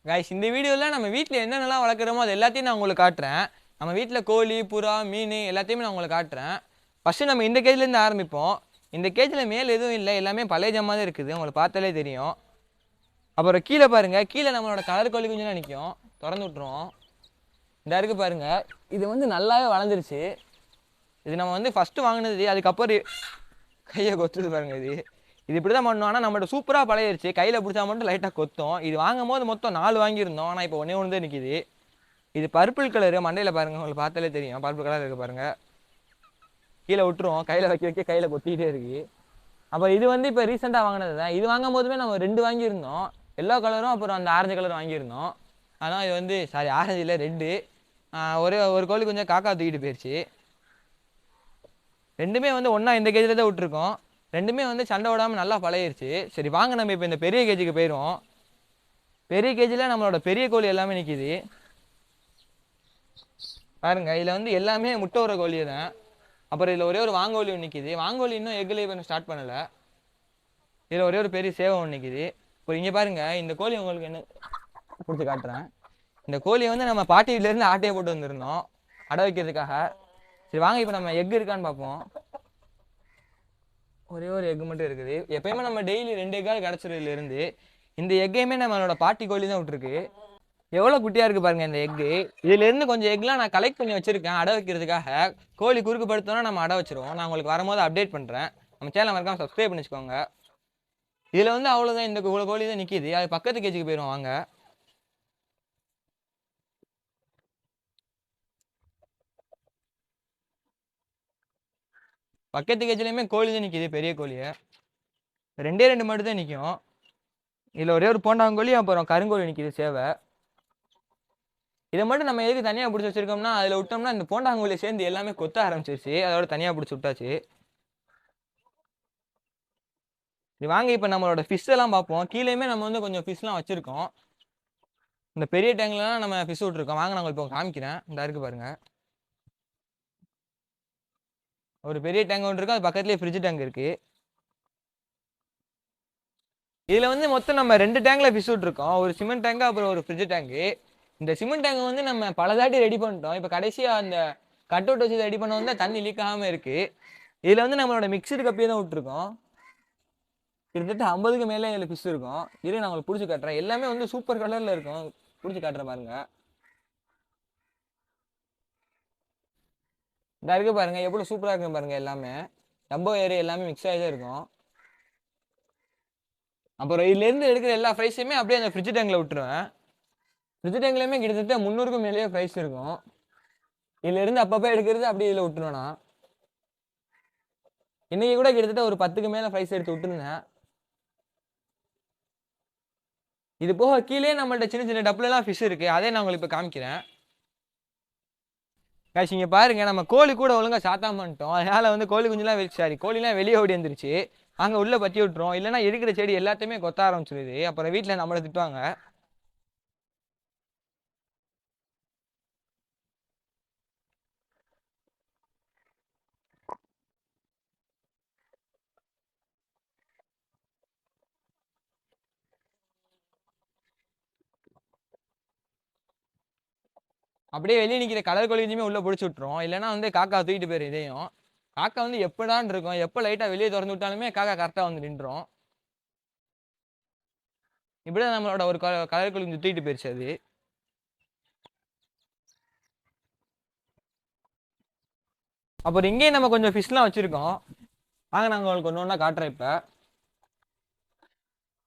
Guys இந்த வீடியோவில் நம்ம வீட்டில் என்னென்னலாம் வளர்க்குறோமோ அது எல்லாத்தையும் நான் உங்களுக்கு காட்டுறேன். நம்ம வீட்டில் கோழி, புறா, மீன் எல்லாத்தையுமே நான் உங்களுக்கு காட்டுறேன். ஃபஸ்ட்டு நம்ம இந்த கேஜ்லேருந்து ஆரம்பிப்போம். இந்த கேஜில் மேல் எதுவும் இல்லை, எல்லாமே பழைய ஜாமா தான் இருக்குது, உங்களுக்கு பார்த்தாலே தெரியும். அப்புறம் கீழே பாருங்கள், கீழே நம்மளோட கலர் கோழி குஞ்சுலாம் நிற்கும். திறந்து விட்ருவோம். இந்த இருக்குது பாருங்கள், இது வந்து நல்லாவே வளர்ந்துருச்சு. இது நம்ம வந்து ஃபஸ்ட்டு வாங்கினது, அதுக்கப்புறம் கையை கொத்துது பாருங்கள். இது இப்படி தான் பண்ணோம். ஆனால் நம்மள்ட்ட சூப்பராக பழகிருச்சு. கையில் பிடிச்சா மட்டும் லைட்டாக கொத்தும். இது வாங்கும் போது மொத்தம் 4 வாங்கியிருந்தோம். ஆனால் இப்போ ஒன்றே தான் நிற்கிது. இது பர்பிள் கலரு, மண்டையில் பாருங்கள், உங்களுக்கு பார்த்தாலே தெரியும். பர்பிள் கலர் இருக்குது பாருங்கள். கீழே விட்டுருவோம், கையில் வைக்க வைக்க கையில் கொத்திக்கிட்டே இருக்குது. அப்போ இது வந்து இப்போ ரீசெண்டாக வாங்கினது தான். இது வாங்கும் போதுமே நம்ம 2 வாங்கியிருந்தோம். எல்லோ கலரும் அப்புறம் அந்த ஆரஞ்சு கலரும் வாங்கியிருந்தோம். ஆனால் இது வந்து ஆரஞ்சு இல்லை, 2. ஒரு கோழி கொஞ்சம் காக்கா தூக்கிட்டு போயிடுச்சு. ரெண்டுமே வந்து ஒன்றா இந்த கேஜில் தான் விட்டுருக்கோம். ரெண்டுமே வந்து சண்டை விடாமல் நல்லா பழகிருச்சு. சரி வாங்க நம்ம இப்போ இந்த பெரிய கேஜுக்கு போயிடுவோம். பெரிய கேஜில் நம்மளோட பெரிய கோழி எல்லாமே நிற்கிது பாருங்க. இதில் வந்து எல்லாமே முட்டை வர கோழி தான். அப்புறம் இதில் ஒரே ஒரு வாங்கோழி ஒன்று நிற்கிது. வாங்கோழி இன்னும் எக்லேயே பண்ண ஸ்டார்ட் பண்ணலை. இதில் ஒரே ஒரு பெரிய சேவை ஒன்று நிற்கிது. இப்போ இங்கே பாருங்கள், இந்த கோழி உங்களுக்கு என்ன பிடிச்சி காட்டுறேன். இந்த கோழியை வந்து நம்ம பாட்டி வீட்டிலேருந்து ஆட்டையை போட்டு வந்திருந்தோம் அடை வைக்கிறதுக்காக. சரி வாங்க இப்போ நம்ம எக் இருக்கான்னு பார்ப்போம். ஒரே ஒரு எக் மட்டும் இருக்குது. எப்பயுமே நம்ம டெய்லி 2 எக்காவது கிடச்சிருதுலேருந்து இந்த எக்கையுமே நம்மளோட பாட்டி கோழி தான் விட்டுருக்கு. எவ்வளோ குட்டியாக இருக்குது பாருங்கள் இந்த எக்கு. இதுலேருந்து கொஞ்சம் எக்லாம் நான் கலெக்ட் பண்ணி வச்சுருக்கேன் அடை வைக்கிறதுக்காக. கோழி குறுக்கு படுத்தோன்னா நம்ம அடை வச்சுருவோம். நான் உங்களுக்கு வரும்போது அப்டேட் பண்ணுறேன். நம்ம சேனலை மறக்காமல் சப்ஸ்கிரைப் பண்ணி வச்சுக்கோங்க. இதில் வந்து அவ்வளோதான், இந்த கோழி தான் நிற்கிது. அது பக்கத்து கேஜுக்கு போயிடும் வாங்க. பக்கத்து கேஜ்லேயுமே கோழி தான் நிற்கிது, பெரிய கோழியை. 2 மட்டும் தான் நிற்கும். இதில் ஒரே ஒரு போண்டாங்கோழி அப்புறம் கருங்கோழி நிற்கிது சேவை. இதை மட்டும் நம்ம எதுக்கு தனியாக பிடிச்சி வச்சிருக்கோம்னா, அதில் விட்டோம்னா இந்த போண்டாங்கோழியை சேர்ந்து எல்லாமே கொத்த ஆரம்பிச்சிருச்சு. அதோட தனியாக பிடிச்சி விட்டாச்சு. இது வாங்க இப்போ நம்மளோட ஃபிஷ் எல்லாம் பார்ப்போம். கீழேயுமே நம்ம வந்து கொஞ்சம் ஃபிஷ்லாம் வச்சுருக்கோம். இந்த பெரிய டேங்க்லாம் நம்ம ஃபிஷ் விட்ருக்கோம். வாங்க நான் இப்போ காமிக்கிறேன். இந்த இருக்கு பாருங்க, ஒரு பெரிய டேங்க் ஒன்று இருக்குது. அது பக்கத்துலேயே ஃப்ரிட்ஜ் டேங்க் இருக்குது. இதில் வந்து மொத்தம் நம்ம 2 டேங்கில் ஃபிஷ் விட்ருக்கோம். ஒரு சிமெண்ட் டேங்கு அப்புறம் ஒரு ஃப்ரிட்ஜ் டேங்கு. இந்த சிமெண்ட் டேங்க் வந்து நம்ம பலதாட்டி ரெடி பண்ணிட்டோம். இப்போ கடைசியாக அந்த கட் அவுட் வச்சு ரெடி பண்ண வந்து தண்ணி லீக் ஆகாமல் இருக்குது. இதில் வந்து நம்மளோட மிக்சடு கப்பியே தான் விட்ருக்கோம். கிட்டத்தட்ட 50க்கு மேலே இதில் ஃபிஷ் இருக்கும். இரு நான் உங்களுக்கு பிடிச்சி காட்டுறேன். எல்லாமே வந்து சூப்பர் கலரில் இருக்கும். பிடிச்சி காட்டுறேன் பாருங்க. இந்த இருக்கு பாருங்க, எவ்வளோ சூப்பராக இருக்கும் பாருங்க. எல்லாமே டம்போ ஏரி எல்லாமே மிக்ஸ் ஆகி தான் இருக்கும். அப்புறம் இதுலேருந்து எடுக்கிற எல்லா ஃப்ரைஸுமே அப்படியே அந்த ஃப்ரிட்ஜ் டேங்கில் விட்டுருவேன். ஃப்ரிட்ஜ் டேங்க்லேயுமே கிட்டத்தட்ட 300க்கும் மேலேயே ஃப்ரைஸ் இருக்கும். இதுலேருந்து அப்பப்போ எடுக்கிறது அப்படியே இதில் விட்டுருவேண்ணா. இன்றைக்கி கூட கிட்டத்தட்ட ஒரு 10க்கு மேலே ஃப்ரைஸ் எடுத்து விட்டுருந்தேன். இது போக கீழே நம்மள்ட்ட சின்ன சின்ன டப்புலலாம் ஃபிஷ் இருக்குது. அதே நான் உங்களுக்கு இப்போ காமிக்கிறேன். காய்ச்சி இங்கே பாருங்கள், நம்ம கோழி கூட ஒழுங்காக சாத்தாம பண்ணிட்டோம். அதனால் வந்து கோழி குஞ்சுலாம் கோழிலாம் வெளியே ஓடி வந்துருச்சு. அங்கே உள்ளே பற்றி விட்டுரும். இல்லைன்னா இருக்கிற செடி எல்லாத்தையுமே கொத்த ஆரம்பிச்சிருது. அப்புறம் வீட்டில் நம்மளை திட்டுவாங்க. அப்படியே வெளியே நிற்கிற கலர் கோழியுமே உள்ளே பிடிச்சி விட்டுரும். இல்லைன்னா வந்து காக்கா தூக்கிட்டு போயிடும். இதையும் காக்கா வந்து எப்படான் இருக்கும், எப்போ லைட்டாக வெளியே திறந்து விட்டாலுமே காக்கா கரெக்டாக வந்து நின்றோம். இப்படிதான் நம்மளோட ஒரு கலர் கோழி தூக்கிட்டு போயிடுச்சு அது. அப்புறம் இங்கேயும் நம்ம கொஞ்சம் ஃபிஷ்லாம் வச்சுருக்கோம். வாங்க நாங்கள் உங்களுக்கு ஒன்று ஒன்றா காட்டுறேன். இப்போ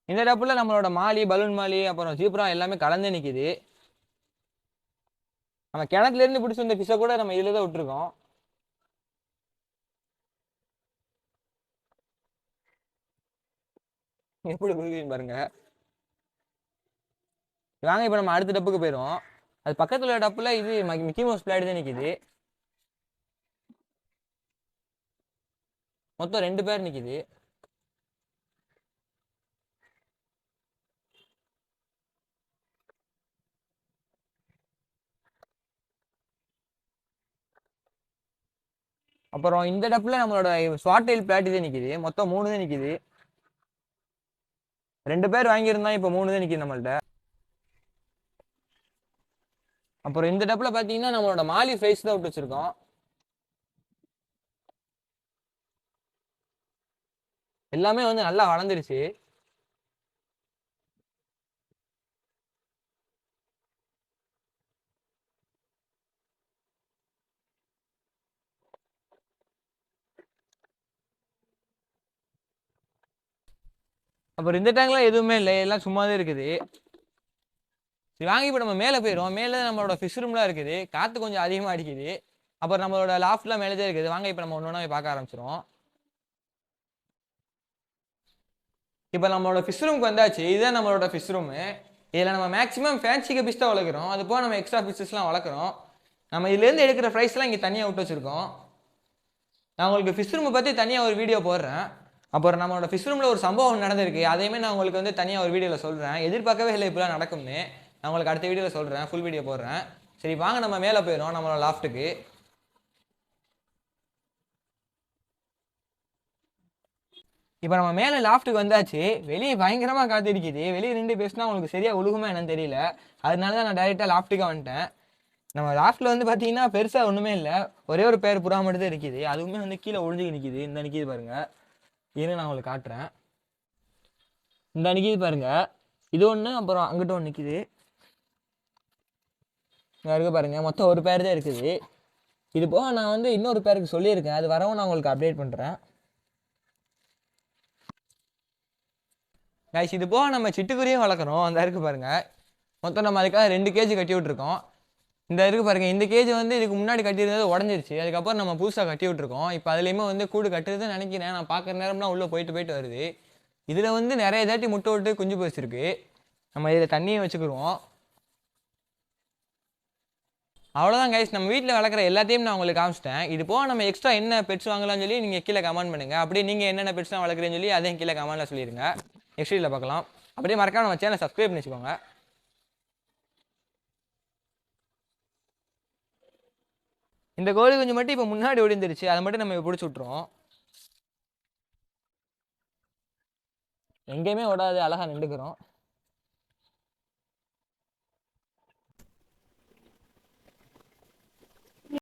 இந்த டப்பில் நம்மளோட மாலி, பலூன் மாலி, அப்புறம் ஜீப்ரா எல்லாமே கலந்து நிற்கிது. நம்ம கிணத்துலேருந்து பிடிச்சி வந்த ஃபிஷ்ஷை கூட நம்ம இதில் தான் விட்டுருக்கோம். எப்படி குதிக்குன்னு பாருங்க. வாங்க இப்போ நம்ம அடுத்த டப்புக்கு போயிடும். அது பக்கத்தில் உள்ள டப்பில் இது மிக்கி மவுஸ் பிளாட் தான் நிற்கிது. மொத்தம் 2 பேர் நிற்கிது. அப்புறம் இந்த டப்பில் நம்மளோட ஸ்வாட்டைல் பிளாட் தான் நிற்கிது. மொத்தம் 3 தான் நிற்கிது. 2 பேர் வாங்கியிருந்தோம், இப்போ 3 தான் நிற்கிது நம்மள்ட்ட. அப்புறம் இந்த டப்பில் பார்த்தீங்கன்னா நம்மளோட மாலி ஃப்ரைஸ் தான் விட்டு வச்சிருக்கோம். எல்லாமே வந்து நல்லா வளர்ந்துருச்சு. அப்புறம் இந்த டேங்க்லாம் எதுவுமே இல்லை, எல்லாம் சும்மா தான் இருக்குது. சரி வாங்கி இப்போ நம்ம மேலே போயிடும். மேலே நம்மளோட ஃபிஷ் ரூம்லாம் இருக்குது, காற்று கொஞ்சம் அதிகமாக அடிக்குது. அப்புறம் நம்மளோட லாஃப்ட்லாம் மேலே தான் இருக்குது. வாங்க இப்போ நம்ம ஒன்று ஒன்றா போய் பார்க்க ஆரம்பிச்சிடும். இப்போ நம்மளோட ஃபிஷ் ரூமுக்கு வந்தாச்சு. இதுதான் நம்மளோட ஃபிஷ் ரூமு. இதில் நம்ம மேக்ஸிமம் ஃபேன்சி கபிஸ் தான் வளர்க்குறோம். அது போக நம்ம எக்ஸ்ட்ரா ஃபிஷ்ஷஸ்லாம் வளர்க்குறோம். நம்ம இதுலேருந்து எடுக்கிற ஃப்ரைஸ்லாம் இங்கே தனியாக விட்டு வச்சுருக்கோம். நான் உங்களுக்கு ஃபிஷ் ரூமை பற்றி தனியாக ஒரு வீடியோ போடுறேன். அப்புறம் நம்மளோட ஃபிஷ் ரூமில் ஒரு சம்பவம் நடந்திருக்கு, அதையுமே நான் உங்களுக்கு வந்து தனியாக ஒரு வீடியோவில் சொல்கிறேன். எதிர்பார்க்கவே இல்லை இப்படிலாம் நடக்கும்னு. நான் உங்களுக்கு அடுத்த வீடியோவில் சொல்கிறேன், ஃபுல் வீடியோ போடுறேன். சரி வாங்க நம்ம மேலே போயிடும் நம்மளோட லாஃப்ட்டுக்கு. இப்போ நம்ம மேலே லாஃப்ட்டுக்கு வந்தாச்சு. வெளியே பயங்கரமாக காத்திருக்குது. வெளியே நின்று பேசினா உங்களுக்கு சரியாக ஒழுகுமா என்னன்னு தெரியல. அதனால தான் நான் டைரெக்டாக லாஃப்ட்டுக்கு வந்துட்டேன். நம்ம லாஃப்ட்டில் வந்து பார்த்தீங்கன்னா பெருசாக ஒன்றுமே இல்லை, ஒரே ஒரு பேர் புறா மட்டும் தான் இருக்குது. அதுவுமே வந்து கீழே ஒழிஞ்சுக்கு நிற்கிது. இந்த நிற்கிது பாருங்கள், இரு நான் உங்களுக்கு காட்டுறேன். இந்த நிற்கிது பாருங்கள், இது ஒன்று, அப்புறம் அங்கிட்ட ஒன்று நிற்கிது. இங்கே இருக்க பாருங்கள், மொத்தம் ஒரு பேர் தான் இருக்குது. இது போக நான் வந்து இன்னொரு பேருக்கு சொல்லியிருக்கேன், அது வரவும் நான் உங்களுக்கு அப்டேட் பண்ணுறேன். கைஸ் இது போக நம்ம சிட்டுக்குருவியும் வளர்க்குறோம். அந்த இருக்கு பாருங்கள், மொத்தம் நம்ம அதுக்காக 2 கேஜி கட்டி விட்ருக்கோம். இந்த இருக்கு பாருங்கள், இந்த கேஜி வந்து இதுக்கு முன்னாடி கட்டியிருந்தது உடஞ்சிருச்சு. அதுக்கப்புறம் நம்ம புதுசாக கட்டி விட்ருக்கோம். இப்போ அதுலேயுமே வந்து கூடு கட்டுறதுன்னு நினைக்கிறேன். நான் பார்க்குற நேரம்லாம் உள்ளே போயிட்டு வருது. இதில் வந்து நிறைய தாட்டி முட்டை விட்டு குஞ்சு போச்சிருக்கு. நம்ம இதில் தண்ணியை வச்சுக்கிடுவோம். அவ்வளோதான் கைஸ், நம்ம வீட்டில் வளர்க்குற எல்லாத்தையும் நான் உங்களுக்கு காமிச்சிட்டேன். இது போக நம்ம எக்ஸ்ட்ரா என்ன பெட்ஸ் வாங்கலாம்னு சொல்லி நீங்கள் கீழே கமெண்ட் பண்ணுங்கள். அப்படியே நீங்கள் என்னென்ன பெட்ஸ்லாம் வளர்க்குறேன்னு சொல்லி அதையும் கீழே கமெண்ட்டில் சொல்லிடுங்க. நெக்ஸ்ட் வீடியோவில் பார்க்கலாம். அப்படியே மறக்காம நம்ம சேனலை சப்ஸ்கிரைப் பண்ணி வச்சுக்கோங்க. இந்த கோழி குஞ்சு மட்டும் இப்போ முன்னாடி ஒடிந்துருச்சு, அதை மட்டும் நம்ம பிடிச்சி விட்ருவோம். எங்கேயுமே ஓடாது, அழகாக நின்றுக்கிறோம்.